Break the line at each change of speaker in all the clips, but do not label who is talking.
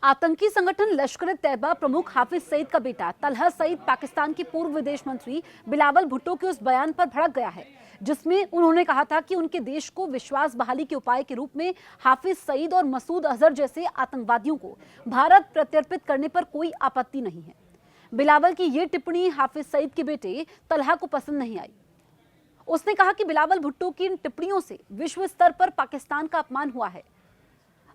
आतंकी संगठन लश्कर-ए-तैयबा प्रमुख हाफिज सईद का बेटा तलहा सईद पाकिस्तान के पूर्व विदेश मंत्री बिलावल भुट्टो के उस बयान पर भड़क गया है जिसमें उन्होंने कहा था कि उनके देश को विश्वास बहाली के उपाय के रूप में हाफिज सईद और मसूद अजहर जैसे आतंकवादियों को भारत प्रत्यर्पित करने पर कोई आपत्ति नहीं है। बिलावल की ये टिप्पणी हाफिज सईद के बेटे तलहा को पसंद नहीं आई। उसने कहा कि बिलावल भुट्टो की इन टिप्पणियों से विश्व स्तर पर पाकिस्तान का अपमान हुआ है।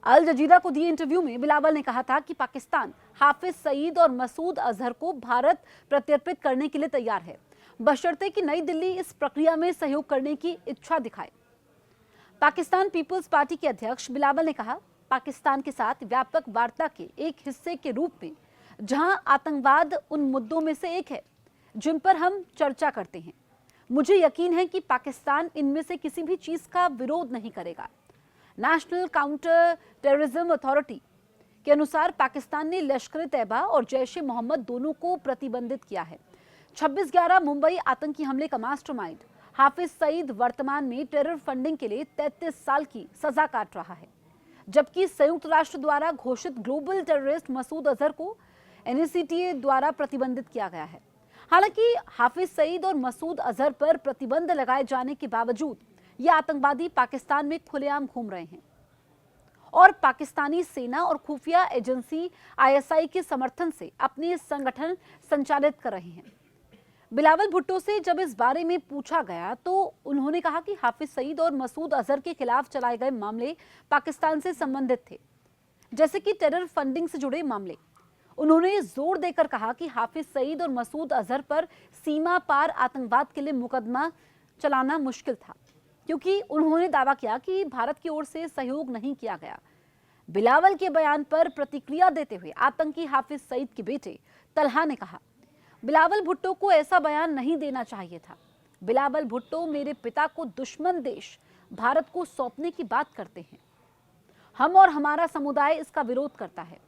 अल जजीरा को दिए इंटरव्यू में बिलावल ने कहा था कि पाकिस्तान हाफिज सईद और मसूद अजहर को भारत प्रत्यर्पित करने के लिए तैयार है, बशर्ते कि नई दिल्ली इस प्रक्रिया में सहयोग करने की इच्छा दिखाए। पाकिस्तान पीपुल्स पार्टी के अध्यक्ष बिलावल ने कहा, पाकिस्तान के साथ व्यापक वार्ता के एक हिस्से के रूप में जहां आतंकवाद उन मुद्दों में से एक है जिन पर हम चर्चा करते हैं, मुझे यकीन है कि पाकिस्तान इनमें से किसी भी चीज का विरोध नहीं करेगा। नेशनल काउंटर टेररिज्म अथॉरिटी के अनुसार पाकिस्तान ने लश्कर-ए-तैयबा और जैश-ए-मोहम्मद दोनों को प्रतिबंधित किया है। 26/11 मुंबई आतंकी हमले का मास्टरमाइंड हाफिज सईद वर्तमान में टेरर फंडिंग के लिए 33 साल की सजा काट रहा है, जबकि संयुक्त राष्ट्र द्वारा घोषित ग्लोबल टेररिस्ट मसूद अजहर को NACTA द्वारा प्रतिबंधित किया गया है। हालांकि हाफिज सईद और मसूद अजहर पर प्रतिबंध लगाए जाने के बावजूद ये आतंकवादी पाकिस्तान में खुलेआम घूम रहे हैं और पाकिस्तानी सेना और खुफिया एजेंसी ISI के समर्थन से अपने संगठन संचालित कर रहे हैं। बिलावल भुट्टो से जब इस बारे में पूछा गया तो उन्होंने कहा कि हाफिज सईद और मसूद अजहर के खिलाफ चलाए गए मामले पाकिस्तान से संबंधित थे, जैसे कि टेरर फंडिंग से जुड़े मामले। उन्होंने जोर देकर कहा कि हाफिज सईद और मसूद अजहर पर सीमा पार आतंकवाद के लिए मुकदमा चलाना मुश्किल था, क्योंकि उन्होंने दावा किया कि भारत की ओर से सहयोग नहीं किया गया। बिलावल के बयान पर प्रतिक्रिया देते हुए आतंकी हाफिज सईद के बेटे तलहा ने कहा, बिलावल भुट्टो को ऐसा बयान नहीं देना चाहिए था। बिलावल भुट्टो मेरे पिता को दुश्मन देश भारत को सौंपने की बात करते हैं। हम और हमारा समुदाय इसका विरोध करता है।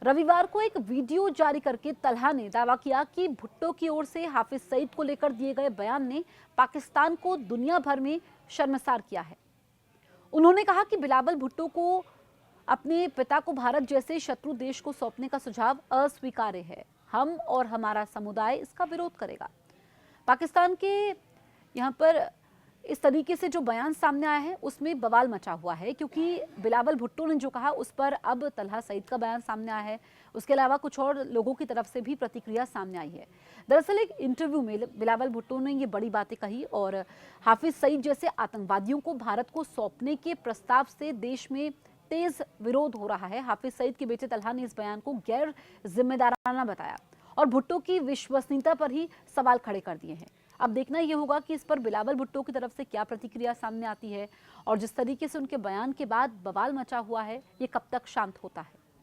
रविवार को एक वीडियो जारी करके तलहा ने दावा किया कि भुट्टो की ओर से हाफिज सईद को लेकर दिए गए बयान ने पाकिस्तान को दुनिया भर में शर्मसार किया है। उन्होंने कहा कि बिलावल भुट्टो को अपने पिता को भारत जैसे शत्रु देश को सौंपने का सुझाव अस्वीकार्य है। हम और हमारा समुदाय इसका विरोध करेगा। पाकिस्तान के यहाँ पर इस तरीके से जो बयान सामने आया है उसमें बवाल मचा हुआ है, क्योंकि बिलावल भुट्टो ने जो कहा उस पर अब तलहा सईद का बयान सामने आया है। उसके अलावा कुछ और लोगों की तरफ से भी प्रतिक्रिया सामने आई है। दरअसल एक इंटरव्यू में बिलावल भुट्टो ने ये बड़ी बातें कही और हाफिज सईद जैसे आतंकवादियों को भारत को सौंपने के प्रस्ताव से देश में तेज विरोध हो रहा है। हाफिज सईद के बेटे तलहा ने इस बयान को गैर जिम्मेदाराना बताया और भुट्टो की विश्वसनीयता पर ही सवाल खड़े कर दिए हैं। अब देखना यह होगा कि इस पर बिलावल भुट्टो की तरफ से क्या प्रतिक्रिया सामने आती है और जिस तरीके से उनके बयान के बाद बवाल मचा हुआ है, ये कब तक शांत होता है।